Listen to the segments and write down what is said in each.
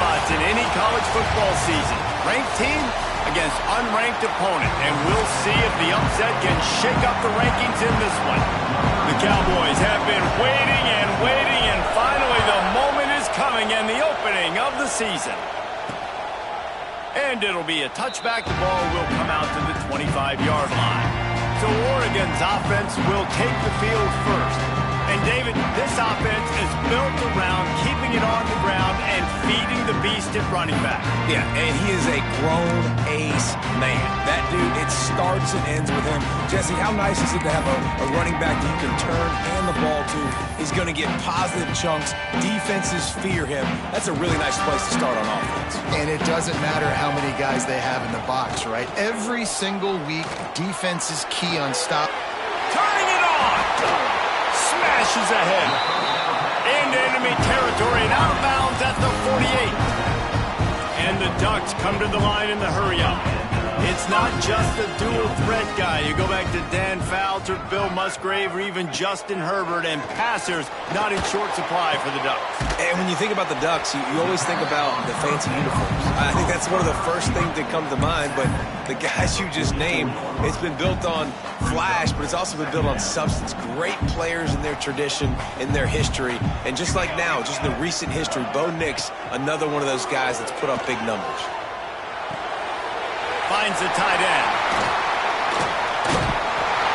spots in any college football season. Ranked team against unranked opponent, and we'll see if the upset can shake up the rankings in this one. The Cowboys have been waiting, and finally the moment is coming and the opening of the season. And it'll be a touchback. The ball will come out to the 25-yard line. So Oregon's offense will take the field first. And, David, this offense is built around keeping it on the ground and feeding the beast at running back. Yeah, and he is a grown ace man. That dude, it starts and ends with him. Jesse, how nice is it to have a running back that you can turn and the ball to? He's going to get positive chunks. Defenses fear him. That's a really nice place to start on offense. And it doesn't matter how many guys they have in the box, right? Every single week, defense is key on stop. Turning it on! Smashes ahead. Into enemy territory and out of bounds at the 48. And the Ducks come to the line in the hurry-up. It's not just a dual threat guy. You go back to Dan Fouts or Bill Musgrave or even Justin Herbert, and passers not in short supply for the Ducks. And when you think about the Ducks, you always think about the fancy uniforms. I think that's one of the first things that come to mind, but the guys you just named, it's been built on flash, but it's also been built on substance. Great players in their tradition, in their history, and just like now, just in the recent history, Bo Nix, another one of those guys that's put up big numbers. Finds the tight end.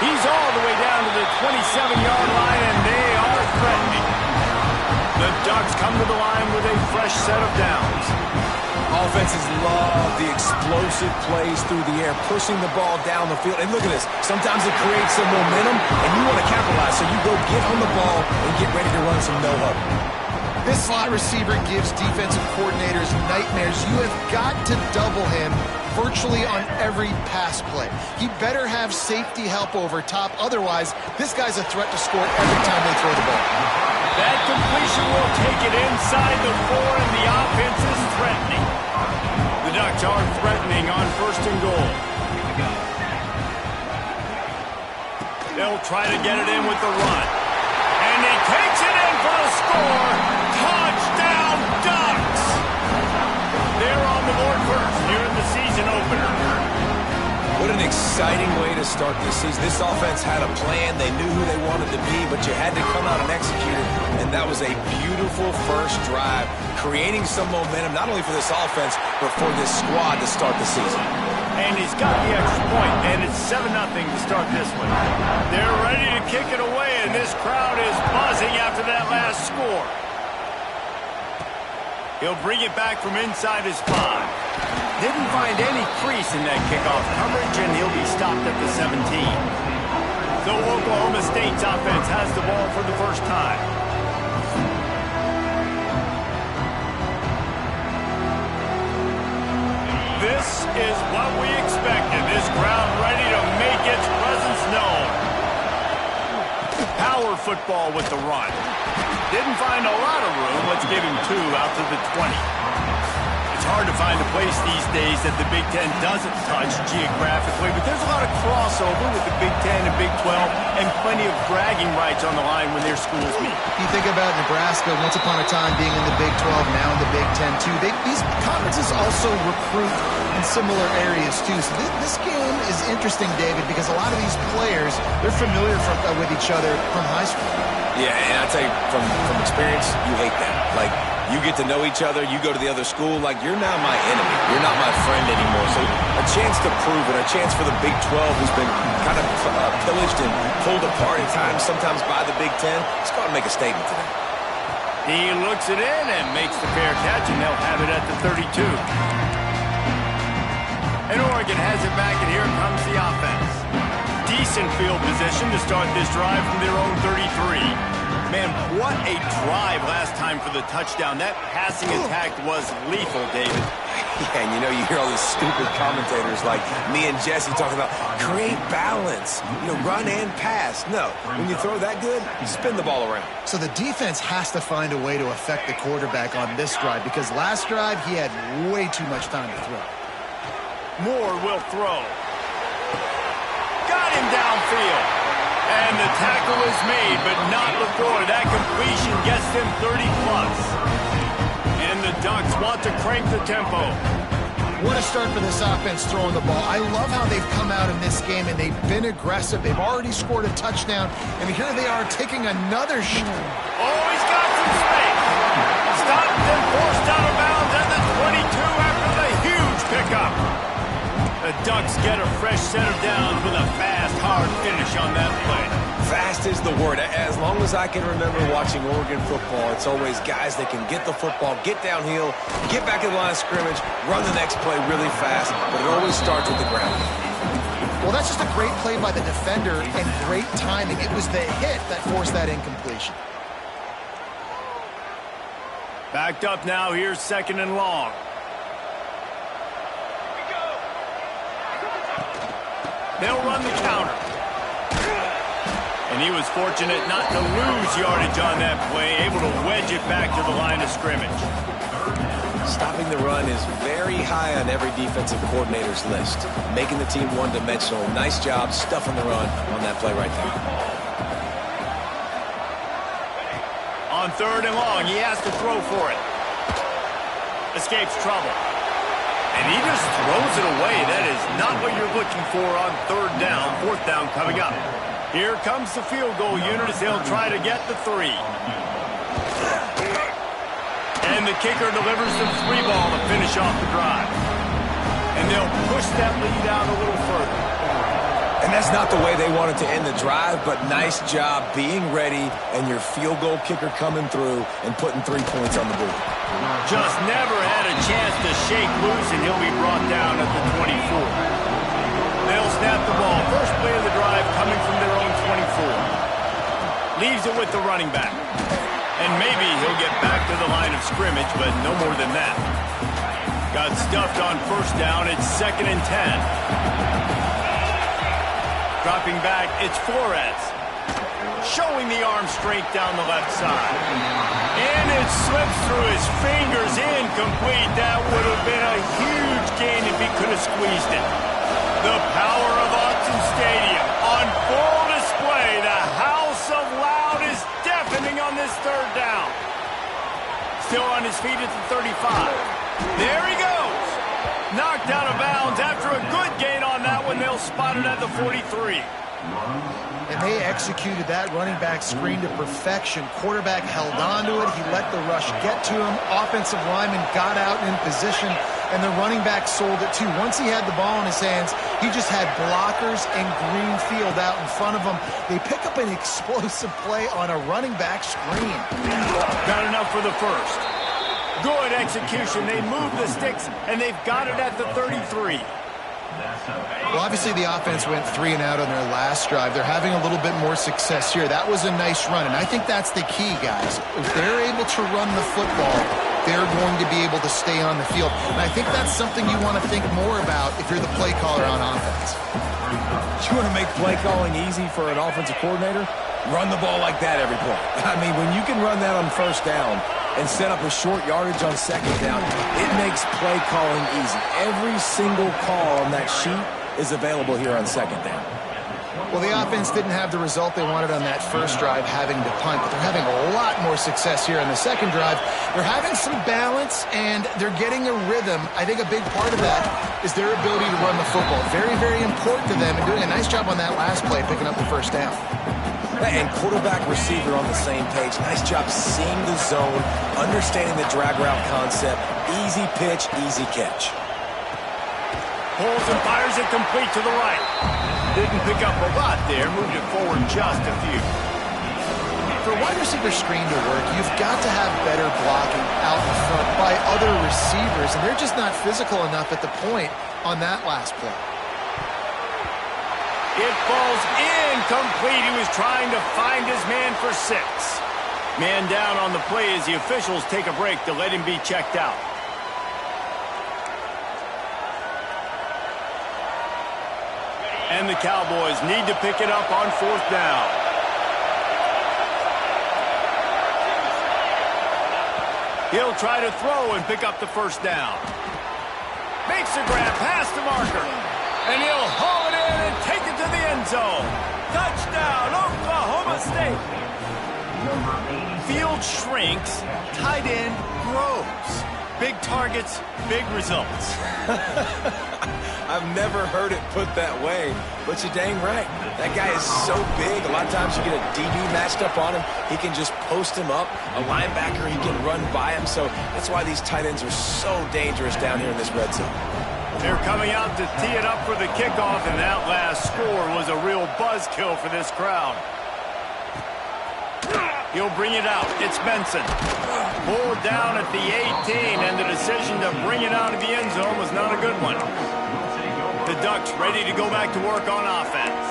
He's all the way down to the 27-yard line, and they are threatening. The Ducks come to the line with a fresh set of downs. Offenses love the explosive plays through the air, pushing the ball down the field. And look at this. Sometimes it creates some momentum, and you want to capitalize. So you go get on the ball and get ready to run some no-huddle. This slot receiver gives defensive coordinators nightmares. You have got to double him virtually on every pass play. He better have safety help over top. Otherwise, this guy's a threat to score every time they throw the ball. That completion will take it inside the 4, and the offense is threatening. The Ducks are threatening on 1st and goal. They'll try to get it in with the run. And he takes it in for a score. Touchdown, Ducks! They're on the board first here in the season opener. What an exciting way to start this season. This offense had a plan. They knew who they wanted to be, but you had to come out and execute it. And that was a beautiful first drive, creating some momentum, not only for this offense, but for this squad to start the season. And he's got the extra point, and it's 7-0 to start this one. They're ready to kick it away, and this crowd is buzzing after that last score. He'll bring it back from inside his 5. Didn't find any crease in that kickoff coverage, and he'll be stopped at the 17. So Oklahoma State's offense has the ball for the first time. This is what we expected. This crowd ready to make its presence known. Power football with the run. Didn't find a lot of room. Let's give him 2 out to the 20. It's hard to find a place these days that the Big Ten doesn't touch geographically, but there's a lot of crossover with the Big Ten and Big 12 and plenty of bragging rights on the line when their schools meet. You think about Nebraska, once upon a time being in the Big 12, now in the Big 10 too. These conferences also recruit in similar areas too. So this game is interesting, David, because a lot of these players, they're familiar with each other from high school. Yeah, and I tell you, from experience, you hate that. Like, you get to know each other, you go to the other school, like, you're now my enemy. You're not my friend anymore. So a chance to prove it, a chance for the Big 12, who's been kind of pillaged and pulled apart at times, sometimes by the Big 10. It's got to make a statement today. He looks it in and makes the fair catch, and they'll have it at the 32. And Oregon has it back, and here comes the offense. Decent field position to start this drive from their own 33. Man, what a drive last time for the touchdown. That passing attack was lethal, David. Yeah, and you know, you hear all these stupid commentators like me and Jesse talking about create balance, run and pass. No, when you throw that good, you spin the ball around. So the defense has to find a way to affect the quarterback on this drive, because last drive he had way too much time to throw. Moore will throw. Got him downfield. And the tackle is made, but not before. That completion gets them 30+. And the the Ducks want to crank the tempo. What a start for this offense throwing the ball. I love how they've come out in this game, and they've been aggressive. They've already scored a touchdown, and here they are taking another shot. Oh, he's got some space. Stopped and forced out of bounds at the 22 after the huge pickup. The Ducks get a fresh set of downs with a fast, hard finish on that play. Fast is the word. As long as I can remember watching Oregon football, it's always guys that can get the football, get downhill, get back in the line of scrimmage, run the next play really fast, but it always starts with the ground. Well, that's just a great play by the defender and great timing. It was the hit that forced that incompletion. Backed up now. Here's 2nd and long. They'll run the counter. And he was fortunate not to lose yardage on that play, able to wedge it back to the line of scrimmage. Stopping the run is very high on every defensive coordinator's list. Making the team one-dimensional. Nice job stuffing the run on that play right there. On 3rd and long, he has to throw for it. Escapes trouble. And he just throws it away. That is not what you're looking for on 3rd down. 4th down coming up. Here comes the field goal unit as they'll try to get the 3. And the kicker delivers the 3 ball to finish off the drive. And they'll push that lead out a little further. And that's not the way they wanted to end the drive, but nice job being ready and your field goal kicker coming through and putting 3 points on the board. Just never had a chance to shake loose, and he'll be brought down at the 24. They'll snap the ball. First play of the drive coming from their own 24. Leaves it with the running back. And maybe he'll get back to the line of scrimmage, but no more than that. Got stuffed on 1st down. It's 2nd and 10. Dropping back, it's Flores. Showing the arm strength down the left side. And it slips through his fingers, incomplete. That would have been a huge gain if he could have squeezed it. The power of Autzen Stadium on full display. The house of loud is deafening on this 3rd down. Still on his feet at the 35. There he goes. Knocked out of bounds after a good gain on that one. They'll spot it at the 43. And they executed that running back screen to perfection. Quarterback held on to it. He let the rush get to him. Offensive lineman got out in position, and the running back sold it too. Once he had the ball in his hands, he just had blockers and green field out in front of him. They pick up an explosive play on a running back screen. Got enough for the 1st. Good execution. They move the sticks, and they've got it at the 33. Well, obviously the offense went 3 and out on their last drive. They're having a little bit more success here. That was a nice run, and I think that's the key, guys. If they're able to run the football, they're going to be able to stay on the field. And I think that's something you want to think more about if you're the play caller on offense. You want to make play calling easy for an offensive coordinator? Run the ball like that every play. I mean, when you can run that on 1st down and set up a short yardage on 2nd down, it makes play calling easy. Every single call on that sheet is available here on 2nd down. Well, the offense didn't have the result they wanted on that 1st drive, having to punt, but they're having a lot more success here on the 2nd drive. They're having some balance, and they're getting a rhythm. I think a big part of that is their ability to run the football. Very, very important to them, and doing a nice job on that last play, picking up the 1st down. And quarterback receiver on the same page. Nice job seeing the zone, understanding the drag route concept. Easy pitch, easy catch. Pulls and fires it complete to the right. Didn't pick up a lot there, moved it forward just a few. For a wide receiver screen to work, you've got to have better blocking out in front by other receivers, and they're just not physical enough at the point on that last play. It falls incomplete. He was trying to find his man for 6. Man down on the play as the officials take a break to let him be checked out. And the Cowboys need to pick it up on 4th down. He'll try to throw and pick up the 1st down. Makes a grab past the marker. And he'll haul it in and take it to the end zone. Touchdown, Oklahoma State. Field shrinks, tight end grows. Big targets, big results. I've never heard it put that way, but you're dang right. That guy is so big. A lot of times you get a DB matched up on him. He can just post him up. A linebacker, he can run by him. So that's why these tight ends are so dangerous down here in this red zone. They're coming out to tee it up for the kickoff, and that last score was a real buzzkill for this crowd. He'll bring it out. It's Benson. Pulled down at the 18, and the decision to bring it out of the end zone was not a good one. The Ducks ready to go back to work on offense.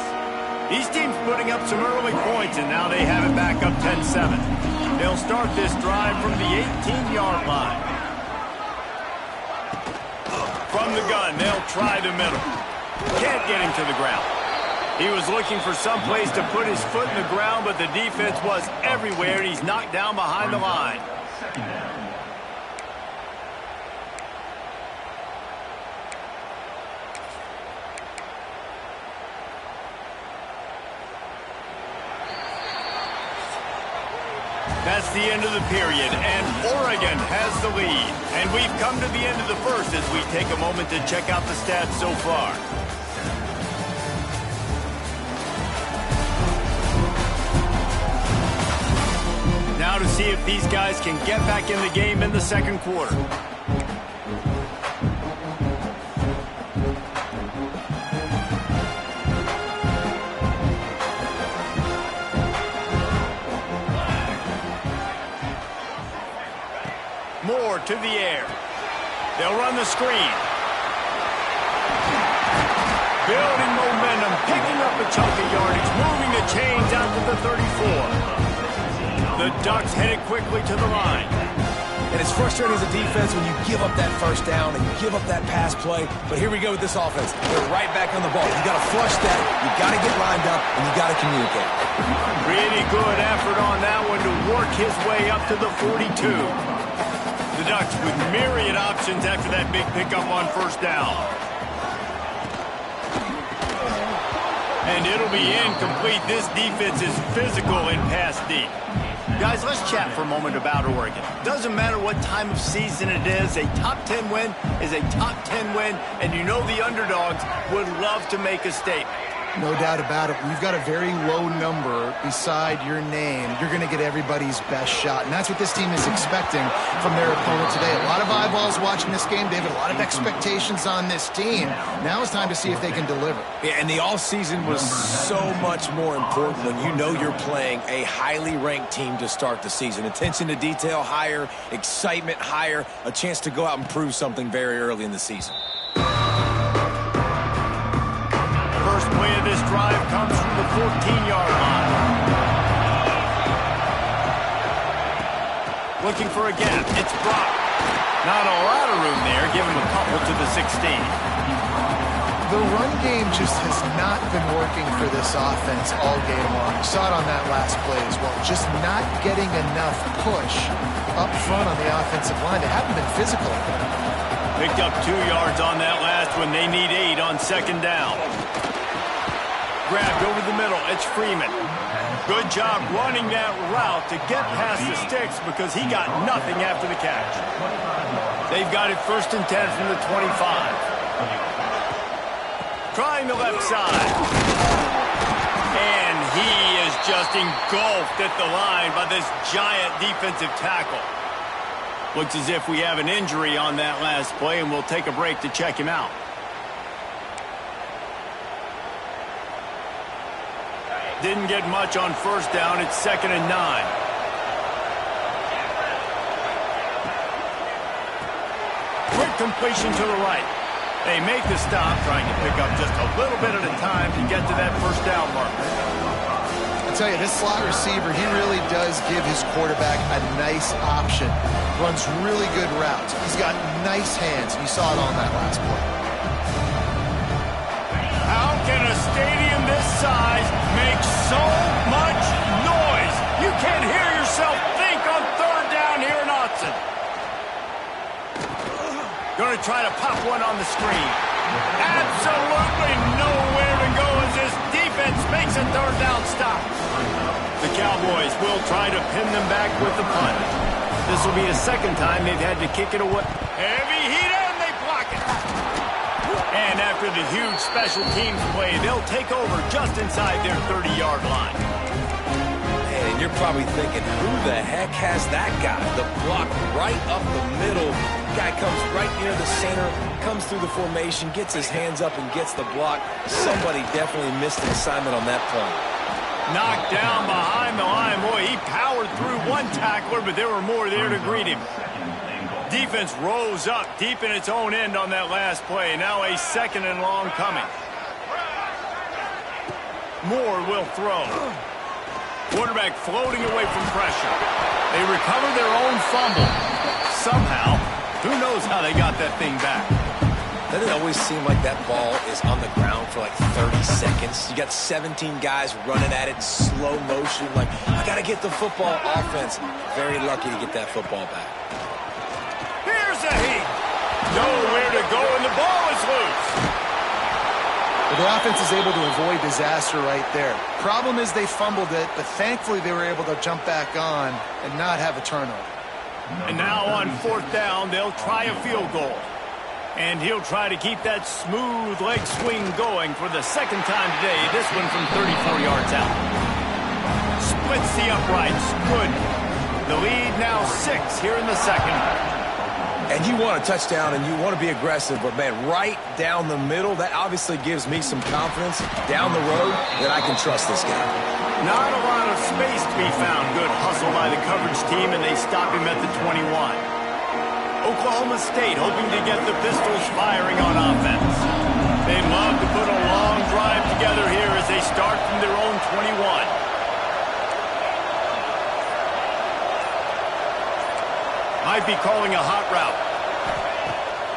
These teams putting up some early points, and now they have it back up 10-7. They'll start this drive from the 18-yard line. From the gun, they'll try the middle. Can't get him to the ground. He was looking for some place to put his foot in the ground, but the defense was everywhere, and he's knocked down behind the line. That's the end of the period, and Oregon has the lead. And we've come to the end of the first as we take a moment to check out the stats so far. Now to see if these guys can get back in the game in the second quarter. Moore to the air. They'll run the screen. Building momentum, picking up a chunk of yardage, moving the chains out to the 34. The Ducks headed quickly to the line. And it's frustrating as a defense when you give up that first down and you give up that pass play. But here we go with this offense. They're right back on the ball. You got to flush that. You got to get lined up, and you got to communicate. Pretty good effort on that one to work his way up to the 42. The Ducks with myriad options after that big pickup on first down. And it'll be incomplete. This defense is physical in pass deep. Guys, let's chat for a moment about Oregon. Doesn't matter what time of season it is, a top 10 win is a top 10 win, and you know the underdogs would love to make a statement. No doubt about it. We've got a very low number beside your name. You're going to get everybody's best shot, and that's what this team is expecting from their opponent today. A lot of eyeballs watching this game, David. A lot of expectations on this team. Now it's time to see if they can deliver. Yeah, and the offseason was so much more important when you know you're playing a highly ranked team to start the season. Attention to detail higher, excitement higher, a chance to go out and prove something very early in the season. Play of this drive comes from the 14-yard line. Looking for a gap. It's Brock. Not a lot of room there. Give him a couple to the 16. The run game just has not been working for this offense all game long. We saw it on that last play as well. Just not getting enough push up front on the offensive line. They haven't been physical. Picked up 2 yards on that last one. They need 8 on second down. Grabbed over the middle. It's Freeman. Good job running that route to get past the sticks because he got nothing after the catch. They've got it 1st and 10 from the 25. Trying the left side. And he is just engulfed at the line by this giant defensive tackle. Looks as if we have an injury on that last play, and we'll take a break to check him out. Didn't get much on first down. It's 2nd and 9. Quick completion to the right. They make the stop, trying to pick up just a little bit at a time to get to that first down marker. I tell you, this slot receiver, he really does give his quarterback a nice option. Runs really good routes. He's got nice hands. You saw it on that last play. How can a stadium this size make so much noise? You can't hear yourself think on 3rd down here in Austin. Going to try to pop one on the screen. Absolutely nowhere to go as this defense makes a 3rd down stop. The Cowboys will try to pin them back with the punt. This will be the second time they've had to kick it away. Heavy heat, and they block it. And after the huge special teams play, they'll take over just inside their 30-yard line. And you're probably thinking, who the heck has that guy? The block right up the middle. Guy comes right near the center, comes through the formation, gets his hands up and gets the block. Somebody definitely missed an assignment on that play. Knocked down behind the line. Boy, he powered through one tackler, but there were more there to greet him. Defense rose up deep in its own end on that last play. Now a 2nd and long coming. Moore will throw. Quarterback floating away from pressure. They recover their own fumble. Somehow, who knows how they got that thing back. Doesn't it always seem like that ball is on the ground for like 30 seconds? You got 17 guys running at it in slow motion. Like, I got to get the football. Offense, very lucky to get that football back. Here's a heat. Nowhere to go, and the ball is loose. Well, the offense is able to avoid disaster right there. Problem is they fumbled it, but thankfully they were able to jump back on and not have a turnover. And now on 4th down, they'll try a field goal. And he'll try to keep that smooth leg swing going for the 2nd time today. This one from 34 yards out. Splits the uprights. Good. The lead now 6 here in the 2nd. And you want a touchdown and you want to be aggressive, but man, right down the middle, that obviously gives me some confidence down the road that I can trust this guy. Not a lot of space to be found. Good hustle by the coverage team, and they stop him at the 21. Oklahoma State hoping to get the Pistols firing on offense. They'd love to put a long drive together here as they start from their own 21. Might be calling a hot route.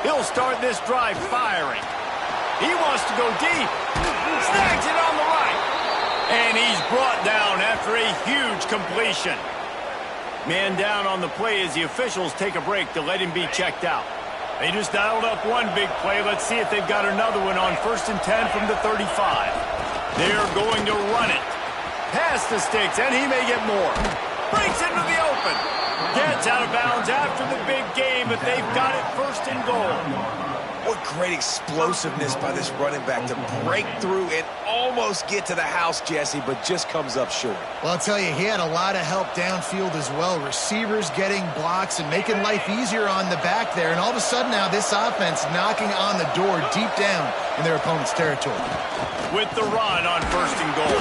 He'll start this drive firing. He wants to go deep. Snags it on the right. And he's brought down after a huge completion. Man down on the play as the officials take a break to let him be checked out. They just dialed up one big play. Let's see if they've got another one on 1st and 10 from the 35. They're going to run it. Past the sticks, and he may get more. Breaks into the open. Gets out of bounds after the big game, but they've got it 1st and goal. What great explosiveness by this running back to break through and almost get to the house, Jesse, but just comes up short. Well, I'll tell you, he had a lot of help downfield as well. Receivers getting blocks and making life easier on the back there. And all of a sudden now, this offense knocking on the door deep down in their opponent's territory. With the run on 1st and goal.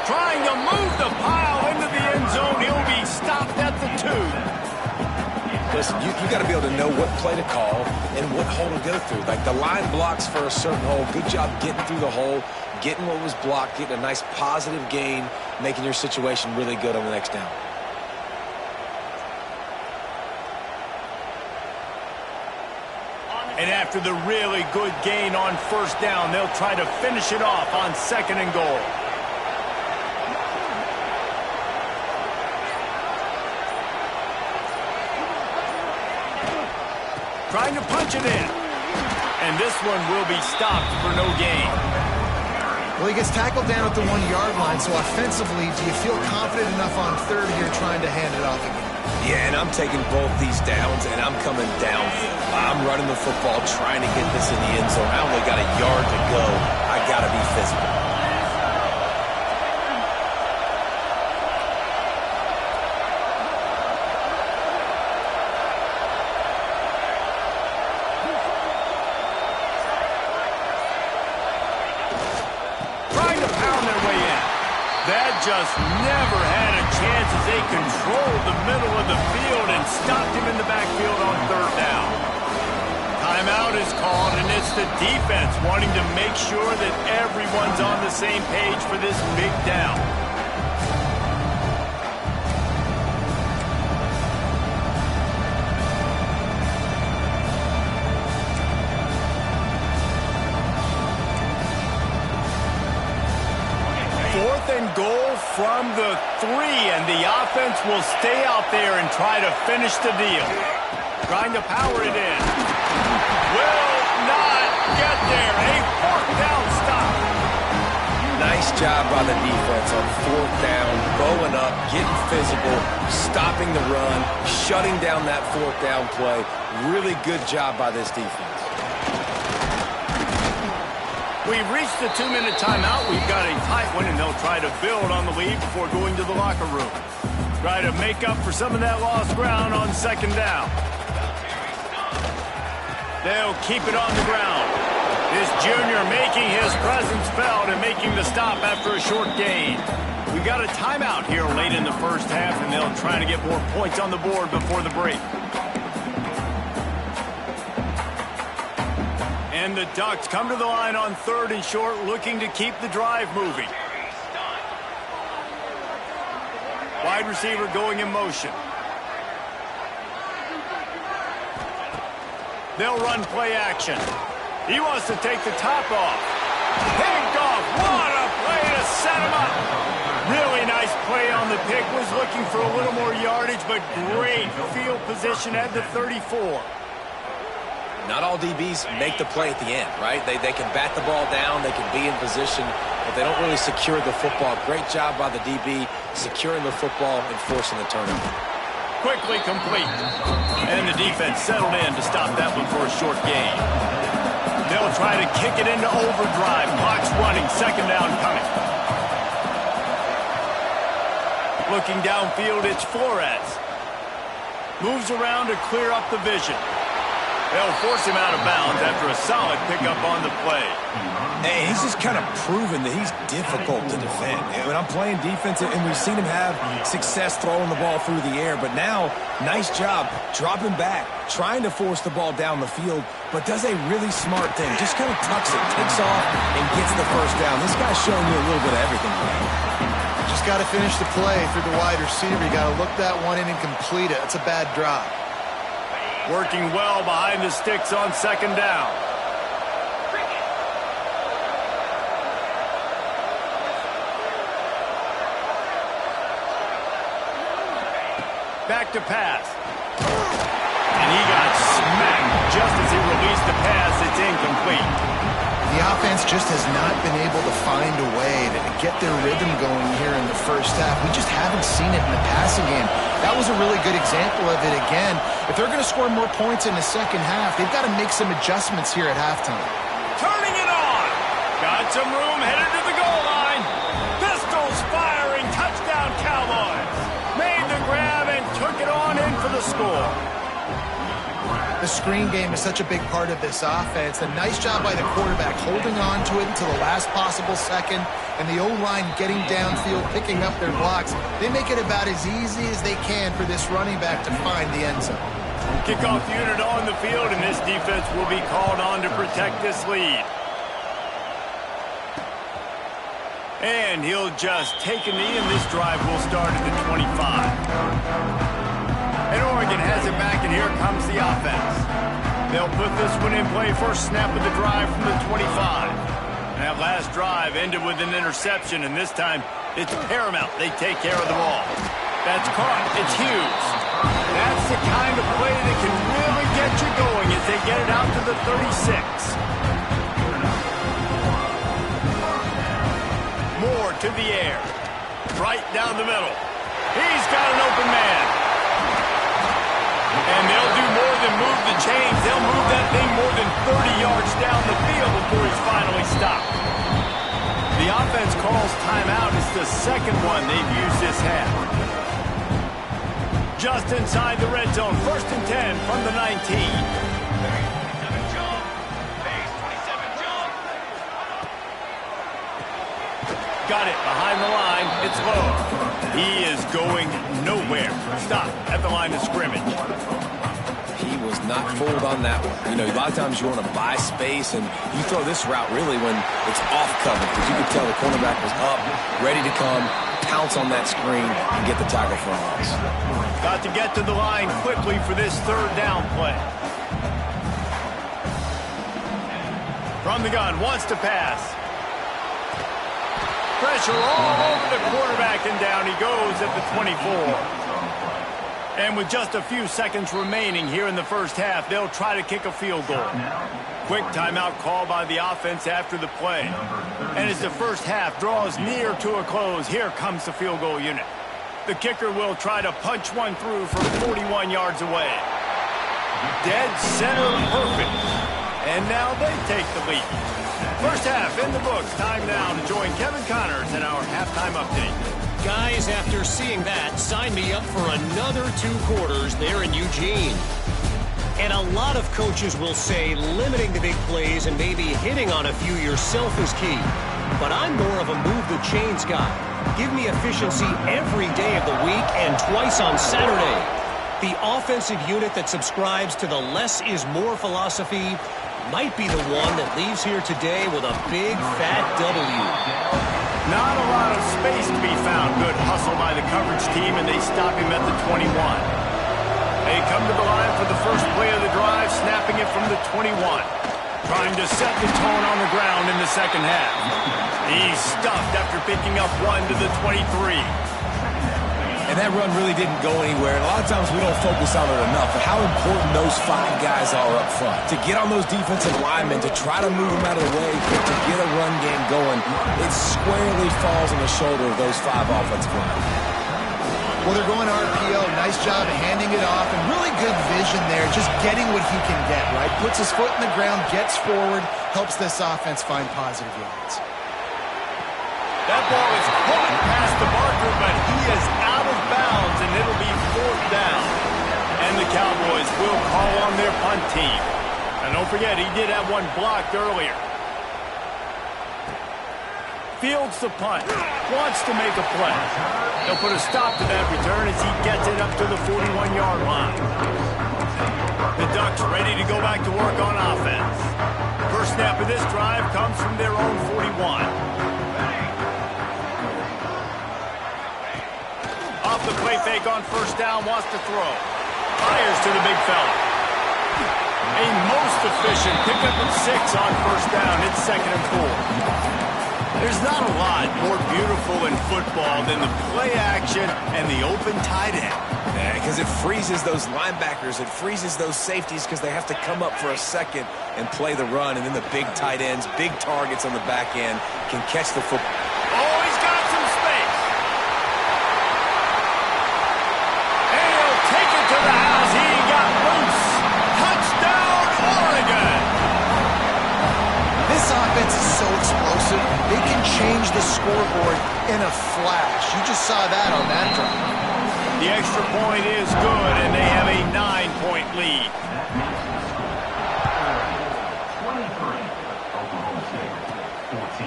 Trying to move the pile into the end zone. He'll be stopped at the 2. Listen, you got to be able to know what play to call and what hole to go through. Like the line blocks for a certain hole. Good job getting through the hole, getting what was blocked, getting a nice positive gain, making your situation really good on the next down. And after the really good gain on 1st down, they'll try to finish it off on 2nd and goal. Trying to punch it in. And this one will be stopped for no gain. Well, he gets tackled down at the 1-yard line, so offensively, do you feel confident enough on 3rd here trying to hand it off again? Yeah, and I'm taking both these downs, and I'm coming down. I'm running the football, trying to get this in the end zone. I only got a yard to go. I got to be physical. Just never had a chance as they controlled the middle of the field and stopped him in the backfield on 3rd down. Timeout is called, and it's the defense wanting to make sure that everyone's on the same page for this big down. Goal from the 3, and the offense will stay out there and try to finish the deal. Trying to power it in. Will not get there. A 4th down stop. Nice job by the defense on 4th down, bowing up, getting physical, stopping the run, shutting down that 4th down play. Really good job by this defense. We've reached the 2-minute timeout. We've got a tight one, and they'll try to build on the lead before going to the locker room. Try to make up for some of that lost ground on 2nd down. They'll keep it on the ground. This junior making his presence felt and making the stop after a short gain. We've got a timeout here late in the first half, and they'll try to get more points on the board before the break. And the Ducks come to the line on 3rd and short, looking to keep the drive moving. Wide receiver going in motion. They'll run play action. He wants to take the top off. Picked off. What a play to set him up. Really nice play on the pick. Was looking for a little more yardage, but great field position at the 34. Not all DBs make the play at the end, right? They can bat the ball down, they can be in position, but they don't really secure the football. Great job by the DB securing the football and forcing the turnover. Quickly complete. And the defense settled in to stop that one for a short gain. They'll try to kick it into overdrive. Clock's running, 2nd down coming. Looking downfield, it's Flores. Moves around to clear up the vision. They'll force him out of bounds after a solid pickup on the play. Hey, he's just kind of proven that he's difficult to defend. When I'm playing defense, and we've seen him have success throwing the ball through the air, but now, nice job dropping back, trying to force the ball down the field, but does a really smart thing. Just kind of tucks it, takes off, and gets the 1st down. This guy's showing you a little bit of everything. Just got to finish the play through the wide receiver. You got to look that one in and complete it. It's a bad drop. Working well behind the sticks on 2nd down. Back to pass. And he got smacked just as he released the pass. It's incomplete. The offense just has not been able to find a way to get their rhythm going here in the first half. We just haven't seen it in the passing game. That was a really good example of it again. If they're going to score more points in the second half, they've got to make some adjustments here at halftime. Turning it on. Got some room, headed to the goal line. Pistols firing, touchdown Cowboys. Made the grab and took it on in for the score. The screen game is such a big part of this offense. A nice job by the quarterback holding on to it until the last possible second, and the O-line getting downfield, picking up their blocks. They make it about as easy as they can for this running back to find the end zone. Kickoff unit on the field, and this defense will be called on to protect this lead. And he'll just take a knee, and this drive will start at the 25. And Oregon has it back, and here comes the offense. They'll put this one in play. First snap of the drive from the 25. And that last drive ended with an interception, and this time it's paramount. They take care of the ball. That's caught. It's Hughes. That's the kind of play that can really get you going as they get it out to the 36. Moore to the air. Right down the middle. He's got an open man. And they'll do more than move the chains. They'll move that thing more than 30 yards down the field before he's finally stopped. The offense calls timeout. It's the second one they've used this half. Just inside the red zone. 1st and 10 from the 19. Got it behind the line. It's low. He is going nowhere. Stop at the line of scrimmage. He was not fooled on that one. You know, a lot of times you want to buy space, and you throw this route really when it's off cover, because you could tell the cornerback was up, ready to come, pounce on that screen, and get the tackle for a loss. Got to get to the line quickly for this 3rd down play. From the gun, wants to pass. Pressure all over the quarterback, and down he goes at the 24. And with just a few seconds remaining here in the first half, they'll try to kick a field goal. Quick timeout call by the offense after the play. And as the first half draws near to a close, here comes the field goal unit. The kicker will try to punch one through from 41 yards away. Dead center perfect. And now they take the lead. First half in the books. Time now to join Kevin Connors in our halftime update. Guys, after seeing that, sign me up for another 2 quarters there in Eugene. And a lot of coaches will say limiting the big plays and maybe hitting on a few yourself is key. But I'm more of a move the chains guy. Give me efficiency every day of the week and twice on Saturday. The offensive unit that subscribes to the less is more philosophy might be the one that leaves here today with a big fat W. Not a lot of space to be found. Good hustle by the coverage team, and they stop him at the 21. They come to the line for the first play of the drive, snapping it from the 21. Trying to set the tone on the ground in the second half. He's stuffed after picking up one to the 23. And that run really didn't go anywhere. And a lot of times we don't focus on it enough, but how important those 5 guys are up front. To get on those defensive linemen, to try to move them out of the way, to get a run game going, it squarely falls on the shoulder of those 5 offensive linemen. Well, they're going RPO. Nice job of handing it off, and really good vision there, just getting what he can get, right? Puts his foot in the ground, gets forward, helps this offense find positive yards. That ball is caught past the marker, but he is out of bounds, and it'll be 4th down. And the Cowboys will call on their punt team. And don't forget, he did have one blocked earlier. Fields the punt. Wants to make a play. They'll put a stop to that return as he gets it up to the 41-yard line. The Ducks ready to go back to work on offense. First snap of this drive comes from their own 41. Off the play fake on first down, wants to throw. Fires to the big fella. A most efficient pickup of 6 on first down. It's 2nd and 4. There's not a lot more beautiful in football than the play action and the open tight end. Yeah, because it freezes those linebackers. It freezes those safeties because they have to come up for a second and play the run. And then the big tight ends, big targets on the back end can catch the football. Oh, he's got some space. And he'll take it to the house. He got loose. Touchdown, Oregon. This offense is so explosive, they can change the scoreboard in a flash. You just saw that on that drive. The extra point is good, and they have a 9-point lead.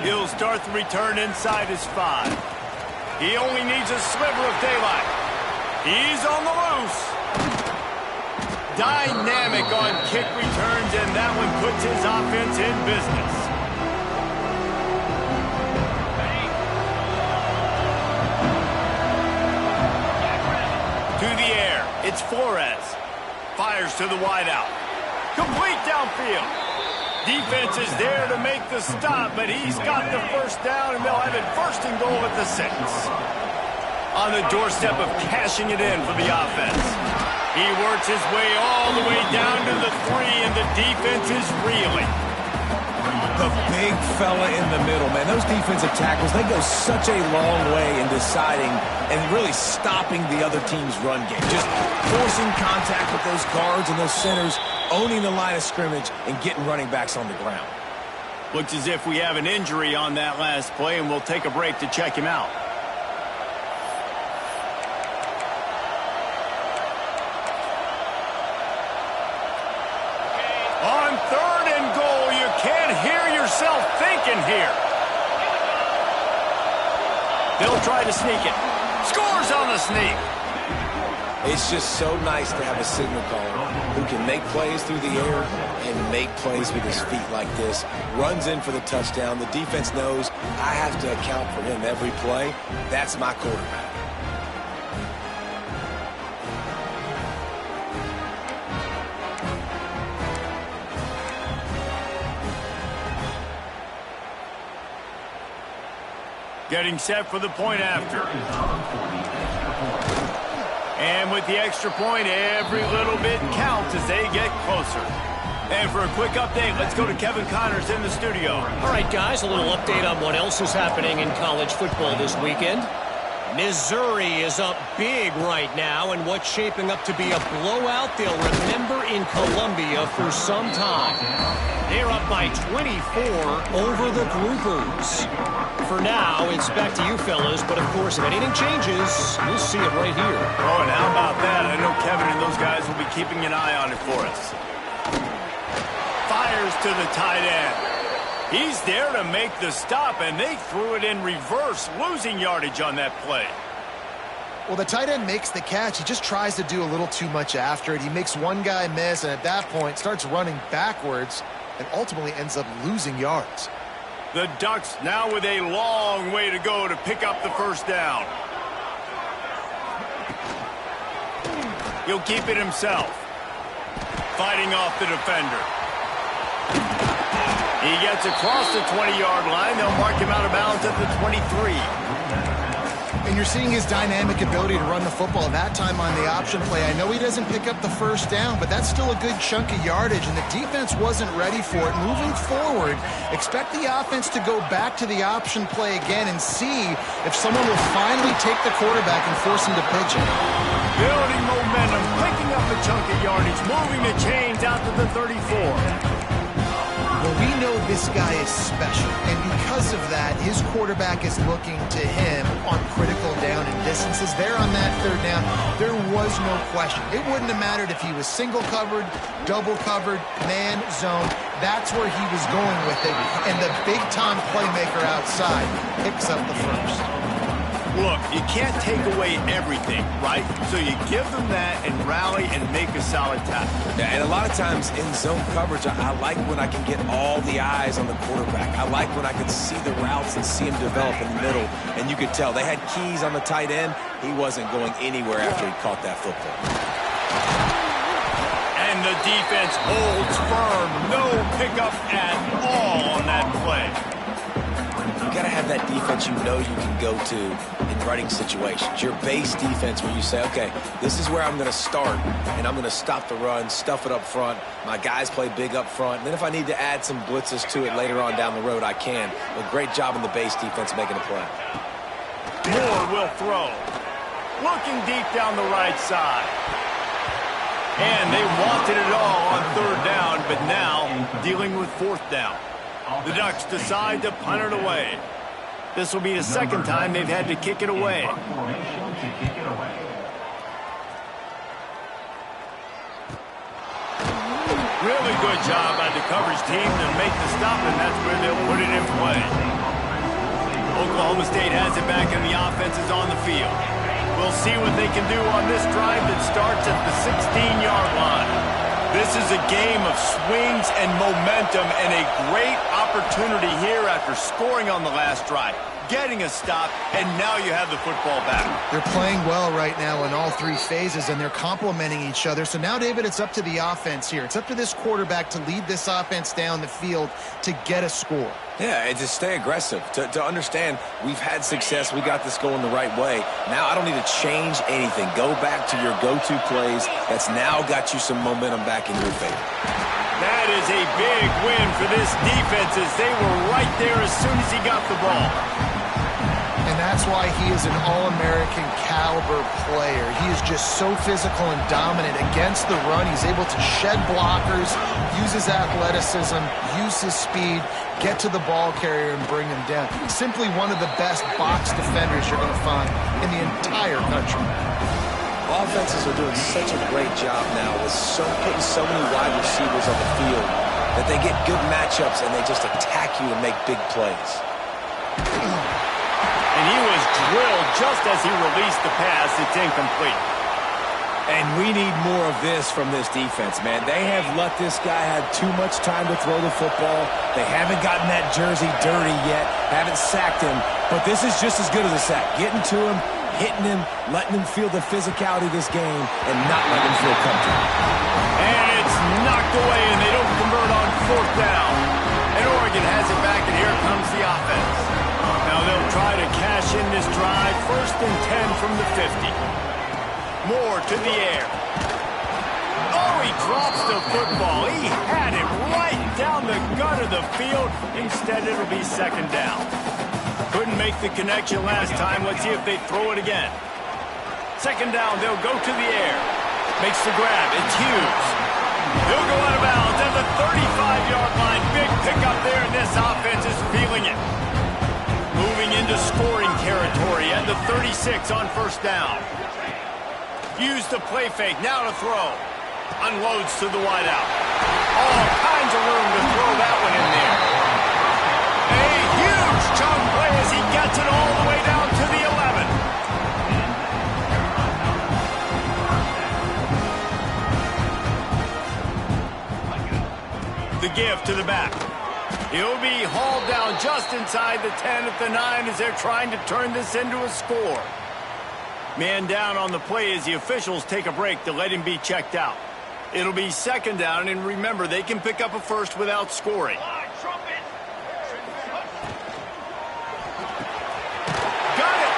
He'll start the return inside his 5. He only needs a sliver of daylight. He's on the loose. Dynamic on kick returns, and that one puts his offense in business. To the air, it's Flores. Fires to the wideout. Complete downfield. Defense is there to make the stop, but he's got the first down, and they'll have it 1st and goal at the 6. On the doorstep of cashing it in for the offense. He works his way all the way down to the 3, and the defense is reeling. The big fella in the middle, man. Those defensive tackles, they go such a long way in deciding and really stopping the other team's run game. Just forcing contact with those guards and those centers, owning the line of scrimmage, and getting running backs on the ground. Looks as if we have an injury on that last play, and we'll take a break to check him out. On 3rd and goal, you can't hear yourself thinking here. They'll try to sneak it. Scores on the sneak. It's just so nice to have a signal caller who can make plays through the air and make plays with his feet like this. Runs in for the touchdown. The defense knows I have to account for him every play. That's my quarterback. Getting set for the point after. And with the extra point, every little bit counts as they get closer. And for a quick update, let's go to Kevin Connors in the studio. All right, guys, a little update on what else is happening in college football this weekend. Missouri is up big right now in what's shaping up to be a blowout they'll remember in Columbia for some time. They're up by 24 over the Groupers. For now, it's back to you fellas, but of course, if anything changes, you'll see it right here. Oh, and how about that? I know Kevin and those guys will be keeping an eye on it for us. Fires to the tight end. He's there to make the stop, and they threw it in reverse, losing yardage on that play. Well, the tight end makes the catch. He just tries to do a little too much after it. He makes one guy miss, and at that point starts running backwards and ultimately ends up losing yards. The Ducks now with a long way to go to pick up the first down. He'll keep it himself. Fighting off the defender. He gets across the 20-yard line. They'll mark him out of bounds at the 23. And you're seeing his dynamic ability to run the football that time on the option play. I know he doesn't pick up the first down, but that's still a good chunk of yardage, and the defense wasn't ready for it. Moving forward, expect the offense to go back to the option play again and see if someone will finally take the quarterback and force him to pitch it. Building momentum, picking up a chunk of yardage, moving the chains out to the 34. Well, we know this guy is special, and because of that, his quarterback is looking to him on critical down and distances. There on that third down, there was no question. It wouldn't have mattered if he was single covered, double covered, man, zone. That's where he was going with it, and the big-time playmaker outside picks up the first. Look, you can't take away everything, right? So you give them that and rally and make a solid tackle. Yeah, and a lot of times in zone coverage, I like when I can get all the eyes on the quarterback. I like when I can see the routes and see him develop in the middle. And you could tell they had keys on the tight end. He wasn't going anywhere after he caught that football. And the defense holds firm. No pickup at all on that play. You got to have that defense you know you can go to in running situations. Your base defense where you say, okay, this is where I'm going to start, and I'm going to stop the run, stuff it up front. My guys play big up front. And then if I need to add some blitzes to it later on down the road, I can. But great job in the base defense making a play. Moore will throw. Looking deep down the right side. And they wanted it all on third down, but now dealing with fourth down. The Ducks decide to punt it away. This will be the second time they've had to kick it away. Really good job by the coverage team to make the stop, and that's where they'll put it in play. Oklahoma State has it back, and the offense is on the field. We'll see what they can do on this drive that starts at the 16-yard line. This is a game of swings and momentum, and a great opportunity here after scoring on the last drive, getting a stop, and now you have the football back. They're playing well right now in all three phases, and they're complementing each other. So now, David, it's up to the offense here. It's up to this quarterback to lead this offense down the field to get a score. Yeah, and to stay aggressive, to understand we've had success, we got this going the right way. Now I don't need to change anything. Go back to your go-to plays. That's now got you some momentum back in your favor. That is a big win for this defense as they were right there as soon as he got the ball. And that's why he is an All-American caliber player. He is just so physical and dominant against the run. He's able to shed blockers, use his athleticism, use his speed, get to the ball carrier and bring him down. Simply one of the best box defenders you're going to find in the entire country. Offenses are doing such a great job now with putting so many wide receivers on the field that they get good matchups and they just attack you and make big plays. And he was drilled just as he released the pass. It's incomplete. And we need more of this from this defense, man. They have let this guy have too much time to throw the football. They haven't gotten that jersey dirty yet, haven't sacked him. But this is just as good as a sack. Getting to him, hitting him, letting him feel the physicality of this game, and not letting him feel comfortable. And it's knocked away, and they don't convert on fourth down. And Oregon has it back, and here comes the offense. Now they'll try to cash in this drive, 1st and 10 from the 50. Moore to the air. Oh, he drops the football. He had it right down the gut of the field. Instead, it'll be second down. Couldn't make the connection last time. Let's see if they throw it again. Second down, they'll go to the air. Makes the grab. It's Hughes. He'll go out of bounds at the 35-yard line. Big pickup there, and this offense is feeling it. Moving into scoring territory at the 36 on first down. Use the play fake. Now to throw. Unloads to the wideout. All kinds of room to throw that one in there. A huge chunk play as he gets it all the way down to the 11. The give to the back. He'll be hauled down just inside the 10 at the 9 as they're trying to turn this into a score. Man down on the play as the officials take a break to let him be checked out. It'll be second down, and remember, they can pick up a first without scoring. Got it!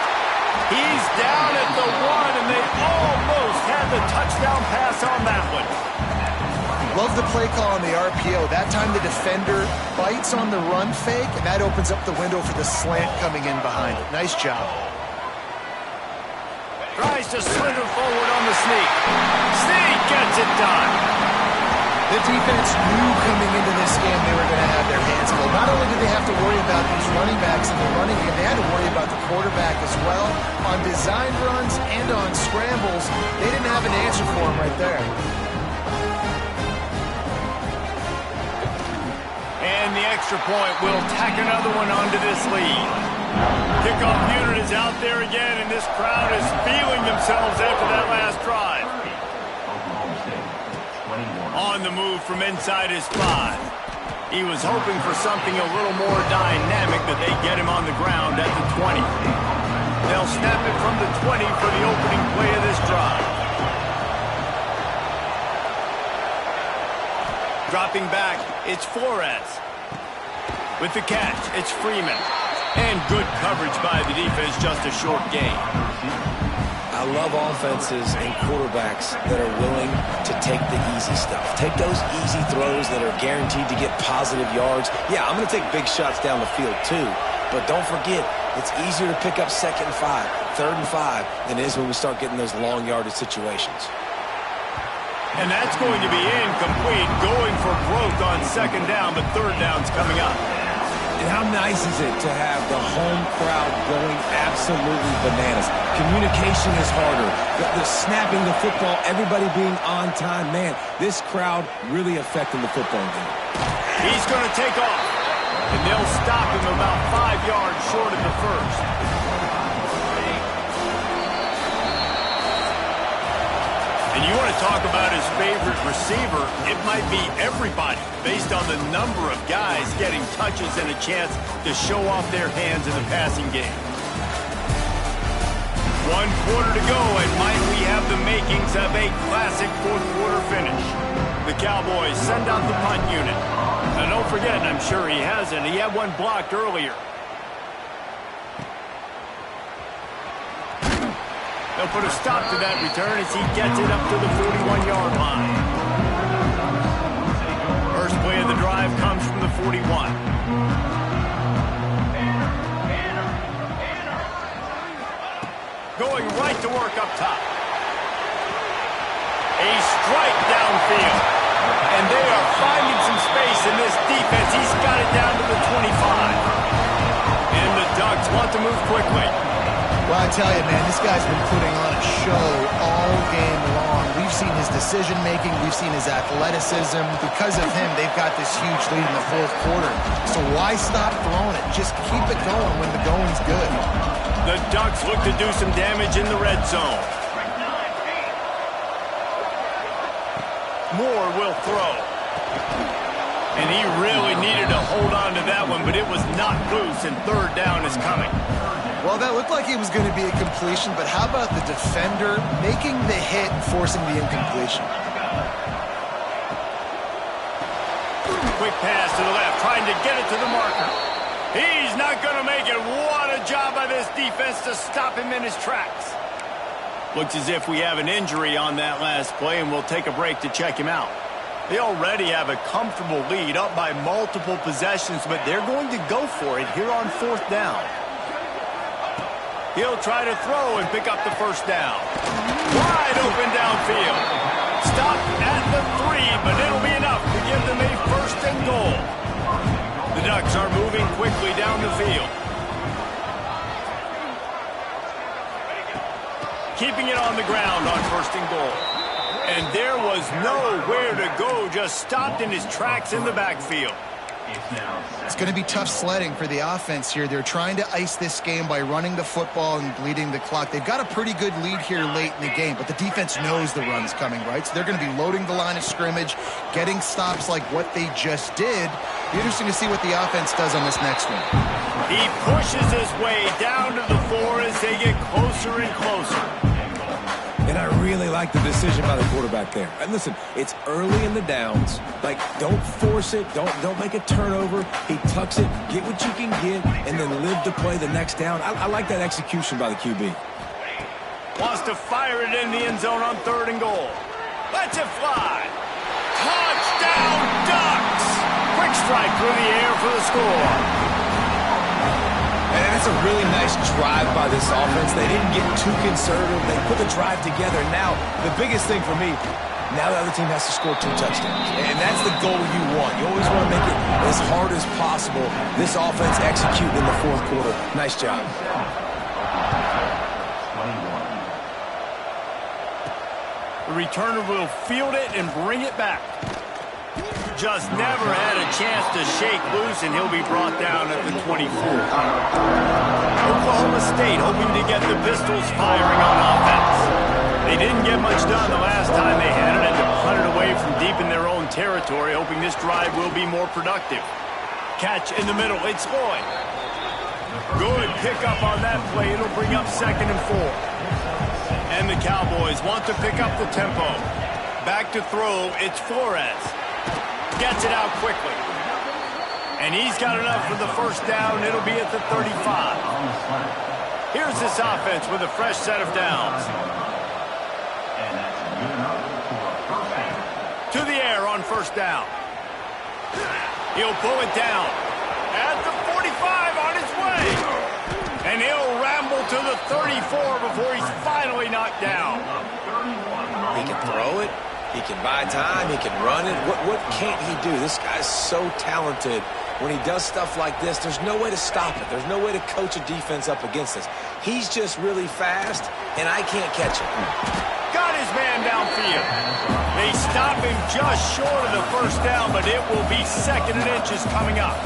He's down at the 1, and they almost had the touchdown pass on that one. Love the play call on the RPO. That time the defender bites on the run fake, and that opens up the window for the slant coming in behind it. Nice job. Tries to slither forward on the sneak. Sneak gets it done. The defense knew coming into this game they were going to have their hands full. Not only did they have to worry about these running backs in the running game, they had to worry about the quarterback as well. On design runs and on scrambles, they didn't have an answer for him right there. And the extra point will tack another one onto this lead. Kickoff unit is out there again, and this crowd is feeling themselves after that last drive. On the move from inside his 5. He was hoping for something a little more dynamic, but they get him on the ground at the 20. They'll snap it from the 20 for the opening play of this drive. Dropping back, it's Flores. With the catch, it's Freeman. And good coverage by the defense, just a short gain. I love offenses and quarterbacks that are willing to take the easy stuff. Take those easy throws that are guaranteed to get positive yards. Yeah, I'm going to take big shots down the field too. But don't forget, it's easier to pick up second and 5, third and 5 than it is when we start getting those long yardage situations. And that's going to be incomplete, going for growth on second down, but third down's coming up. And how nice is it to have the home crowd going absolutely bananas? Communication is harder. The snapping the football, everybody being on time. Man, this crowd really affecting the football game. He's going to take off, and they'll stop him about 5 yards short of the first. And you want to talk about his favorite receiver, it might be everybody, based on the number of guys getting touches and a chance to show off their hands in the passing game. 1 quarter to go, and might we have the makings of a classic fourth-quarter finish. The Cowboys send out the punt unit. And don't forget, I'm sure he hasn't, he had one blocked earlier. They'll put a stop to that return as he gets it up to the 41-yard line. First play of the drive comes from the 41. Going right to work up top. A strike downfield. And they are finding some space in this defense. He's got it down to the 25. And the Ducks want to move quickly. Well, I tell you, man, this guy's been putting on a show all game long. We've seen his decision-making. We've seen his athleticism. Because of him, they've got this huge lead in the fourth quarter. So why stop throwing it? Just keep it going when the going's good. The Ducks look to do some damage in the red zone. Moore will throw. And he really needed to hold on to that one, but it was not loose, and third down is coming. Well, that looked like it was going to be a completion, but how about the defender making the hit and forcing the incompletion? Quick pass to the left, trying to get it to the marker. He's not going to make it. What a job by this defense to stop him in his tracks. Looks as if we have an injury on that last play, and we'll take a break to check him out. They already have a comfortable lead, up by multiple possessions, but they're going to go for it here on 4th down. He'll try to throw and pick up the first down. Wide open downfield. Stop at the 3, but it'll be enough to give them a 1st and goal. The Ducks are moving quickly down the field. Keeping it on the ground on 1st and goal. And there was nowhere to go, just stopped in his tracks in the backfield. It's going to be tough sledding for the offense here. They're trying to ice this game by running the football and bleeding the clock. They've got a pretty good lead here late in the game, but the defense knows the run's coming, right? So they're going to be loading the line of scrimmage, getting stops like what they just did. Be interesting to see what the offense does on this next one. He pushes his way down to the 4 as they get closer and closer. And I really like the decision by the quarterback there. And listen, it's early in the downs. Like, don't force it. Don't make a turnover. He tucks it, get what you can get, and then live to play the next down. I like that execution by the QB. Wants to fire it in the end zone on 3rd and goal. Lets it fly. Touchdown, Ducks! Quick strike through the air for the score. And it's a really nice drive by this offense. They didn't get too conservative. They put the drive together. Now, the biggest thing for me, now the other team has to score 2 touchdowns. And that's the goal you want. You always want to make it as hard as possible. This offense executing in the 4th quarter. Nice job. The returner will field it and bring it back. Just never had a chance to shake loose, and he'll be brought down at the 24. Oklahoma State hoping to get the Pistols firing on offense. They didn't get much done the last time they had it, and to punt it away from deep in their own territory, hoping this drive will be more productive. Catch in the middle, it's Lloyd. Good pickup on that play. It'll bring up 2nd and 4. And the Cowboys want to pick up the tempo. Back to throw, it's Flores. Gets it out quickly. And he's got enough for the 1st down. It'll be at the 35. Here's this offense with a fresh set of downs. To the air on 1st down. He'll pull it down. At the 45 on his way. And he'll ramble to the 34 before he's finally knocked down. He can throw it. He can buy time. He can run it. What can't he do? This guy's so talented. When he does stuff like this, there's no way to stop it. There's no way to coach a defense up against this. He's just really fast, and I can't catch him. Got his man downfield. They stop him just short of the 1st down, but it will be 2nd and inches coming up.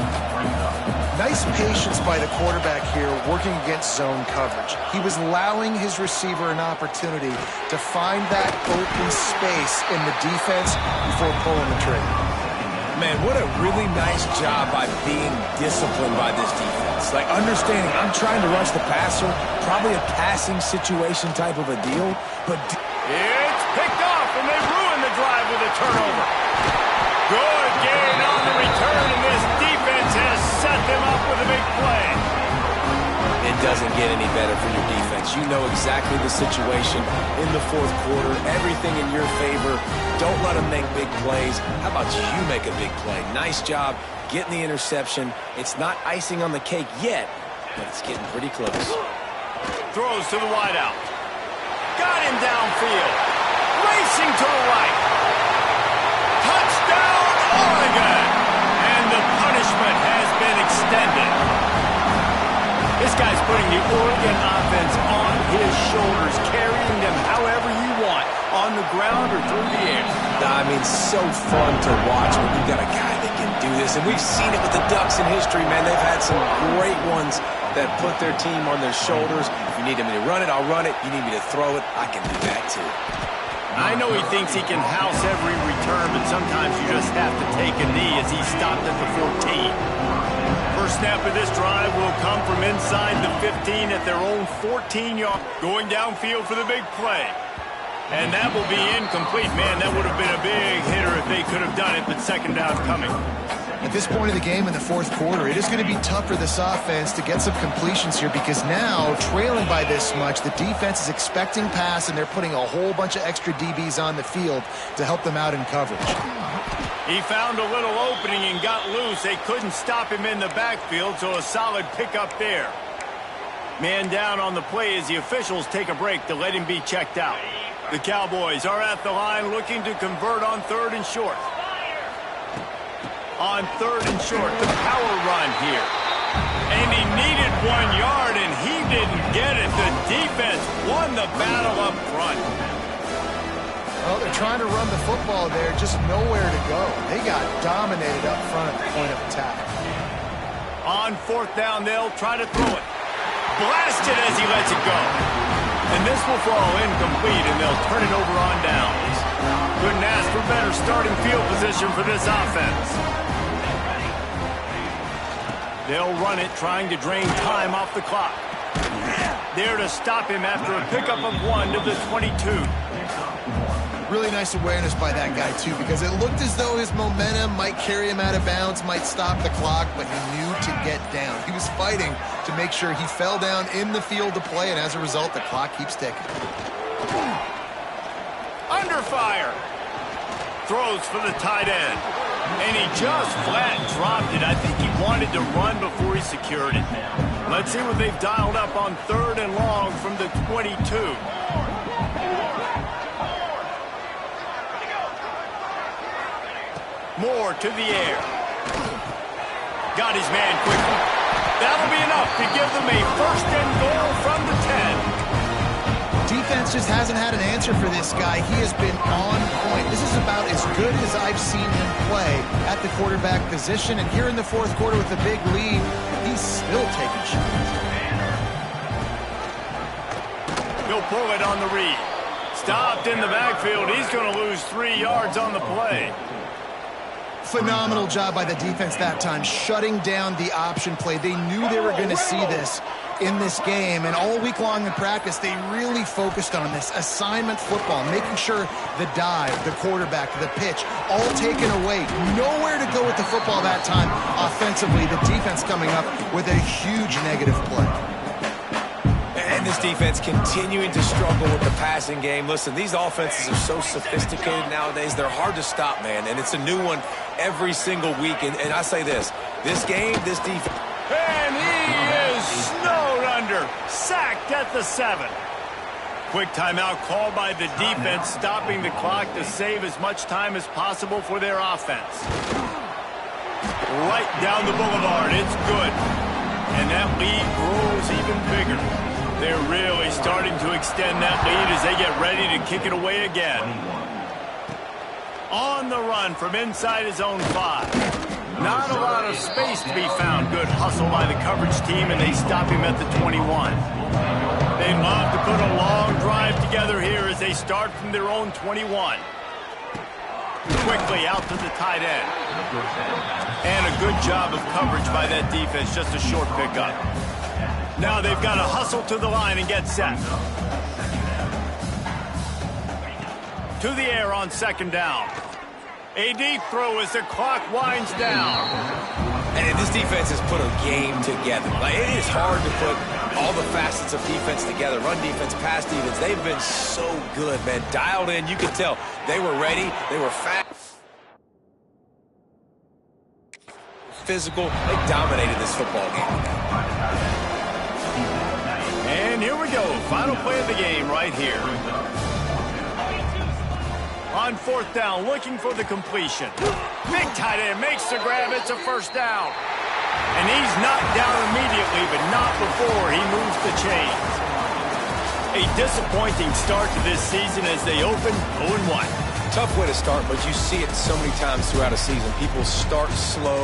Nice patience by the quarterback here working against zone coverage. He was allowing his receiver an opportunity to find that open space in the defense before pulling the trigger. Man, what a really nice job by being disciplined by this defense. Like, understanding I'm trying to rush the passer, probably a passing situation type of a deal, but... It's picked off, and they ruin the drive with a turnover. Good gain on the return, and this defense has set them up with a big play. It doesn't get any better for your defense. You know exactly the situation in the 4th quarter. Everything in your favor. Don't let them make big plays. How about you make a big play? Nice job getting the interception. It's not icing on the cake yet, but it's getting pretty close. Throws to the wideout. Got him downfield. Racing to the right. Touchdown, Oregon! And the punishment has been extended. This guy's putting the Oregon offense on his shoulders, carrying them however you want, on the ground or through the air. I mean, so fun to watch when you've got a guy that can do this. And we've seen it with the Ducks in history, man. They've had some great ones that put their team on their shoulders. If you need me to run it, I'll run it. You need me to throw it, I can do that too. I know he thinks he can house every return, but sometimes you just have to take a knee as he stopped at the 14. First snap of this drive will come from inside the 15 at their own 14-yard. Going downfield for the big play. And that will be incomplete. Man, that would have been a big hitter if they could have done it, but 2nd down coming. At this point of the game in the fourth quarter, it is going to be tough for this offense to get some completions here because now, trailing by this much, the defense is expecting pass and they're putting a whole bunch of extra DBs on the field to help them out in coverage. He found a little opening and got loose. They couldn't stop him in the backfield, so a solid pickup there. Man down on the play as the officials take a break to let him be checked out. The Cowboys are at the line looking to convert on 3rd and short. On 3rd and short, the power run here. And he needed 1 yard, and he didn't get it. The defense won the battle up front. Well, they're trying to run the football there, just nowhere to go. They got dominated up front at the point of attack. On 4th down, they'll try to throw it. Blasted as he lets it go. And this will fall incomplete, and they'll turn it over on downs. Couldn't ask for better starting field position for this offense. They'll run it, trying to drain time off the clock. There to stop him after a pickup of 1 to the 22. Really nice awareness by that guy, too, because it looked as though his momentum might carry him out of bounds, might stop the clock, but he knew to get down. He was fighting to make sure he fell down in the field to play, and as a result, the clock keeps ticking. Under fire. Throws for the tight end. And he just flat dropped it. I think he wanted to run before he secured it. Let's see what they've dialed up on 3rd and long from the 22. Moore to the air. Got his man quickly. That'll be enough to give them a 1st and goal from the 10. Defense just hasn't had an answer for this guy. He has been on point. This is about as good as I've seen him play at the quarterback position. And here in the fourth quarter with a big lead, he's still taking shots. He'll pull it on the read. Stopped in the backfield. He's going to lose 3 yards on the play. Phenomenal job by the defense that time, shutting down the option play. They knew they were going to see this in this game, and all week long in practice, they really focused on this assignment football, making sure the dive, the quarterback, the pitch, all taken away. Nowhere to go with the football that time offensively. The defense coming up with a huge negative play. And this defense continuing to struggle with the passing game. Listen, these offenses are so sophisticated nowadays. They're hard to stop, man, and it's a new one every single week. And I say this game, this defense. And he is snowed under, sacked at the 7. Quick timeout called by the defense, stopping the clock to save as much time as possible for their offense. Right down the boulevard, it's good. And that lead grows even bigger. They're really starting to extend that lead as they get ready to kick it away again. On the run from inside his own 5. Not a lot of space to be found. Good hustle by the coverage team, and they stop him at the 21. They love to put a long drive together here as they start from their own 21. Quickly out to the tight end. And a good job of coverage by that defense, just a short pickup. Now they've got to hustle to the line and get set. To the air on 2nd down. A deep throw as the clock winds down. And this defense has put a game together. Like, it is hard to put all the facets of defense together. Run defense, pass defense. They've been so good, man. Dialed in. You can tell they were ready. They were fast. Physical. They dominated this football game. And here we go. Final play of the game right here. On 4th down, looking for the completion. Big tight end makes the grab. It's a 1st down. And he's knocked down immediately, but not before he moves the chains. A disappointing start to this season as they open 0-1. Tough way to start, but you see it so many times throughout a season. People start slow,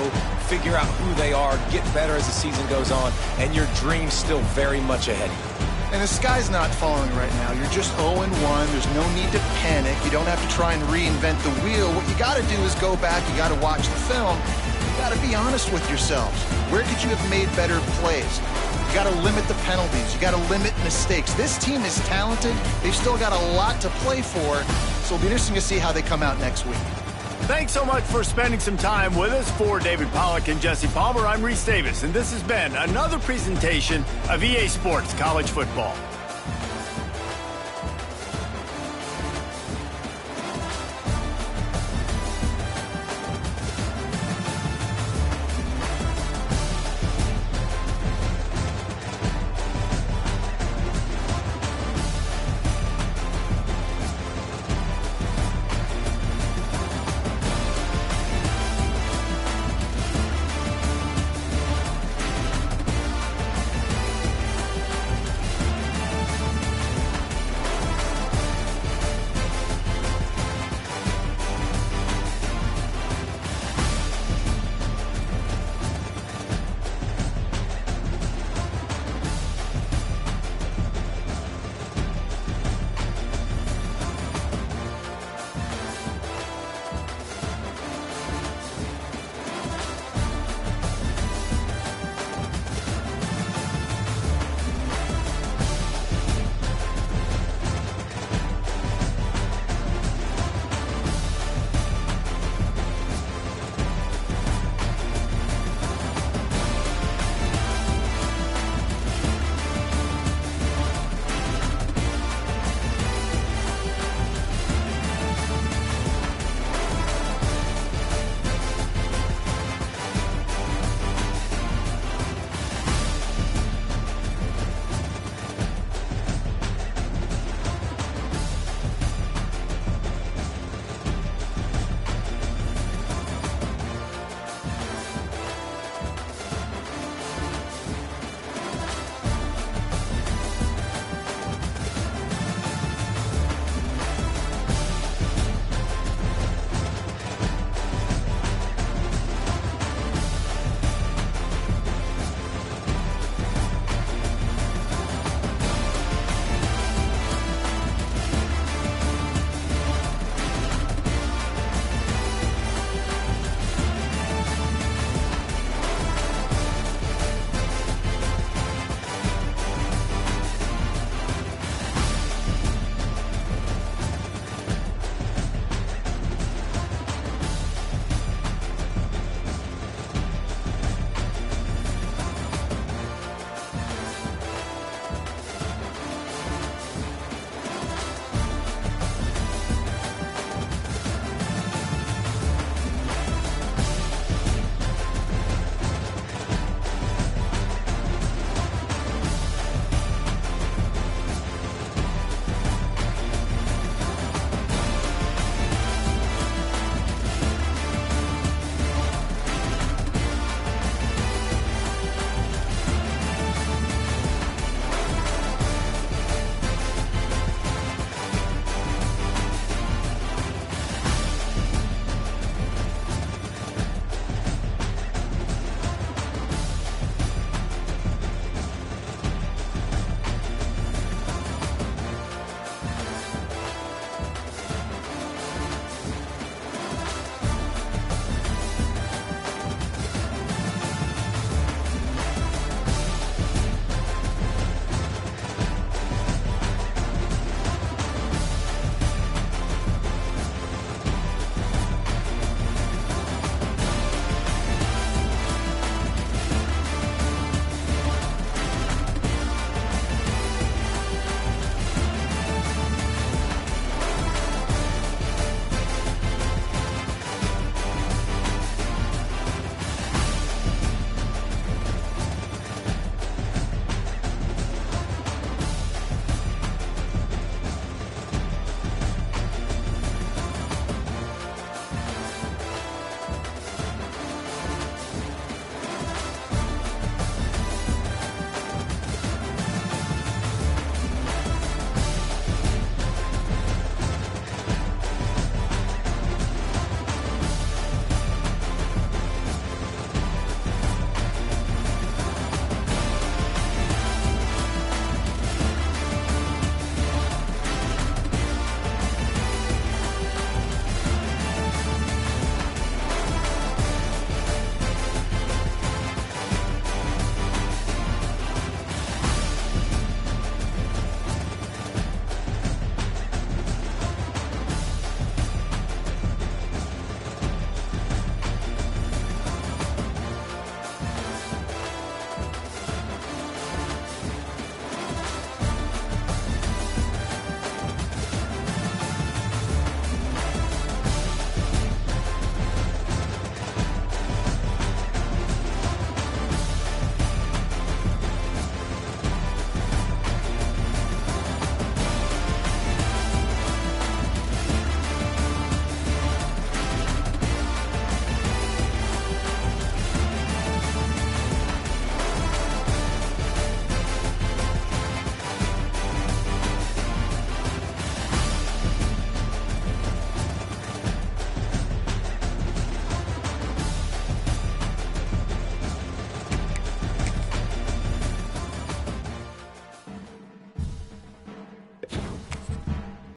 figure out who they are, get better as the season goes on, and your dream's still very much ahead of you. And the sky's not falling right now. You're just 0-1. There's no need to panic. You don't have to try and reinvent the wheel. What you got to do is go back. You got to watch the film. You got to be honest with yourselves. Where could you have made better plays? You got to limit the penalties. You got to limit mistakes. This team is talented. They've still got a lot to play for. So it'll be interesting to see how they come out next week. Thanks so much for spending some time with us. For David Pollack and Jesse Palmer, I'm Reese Davis, and this has been another presentation of EA Sports College Football.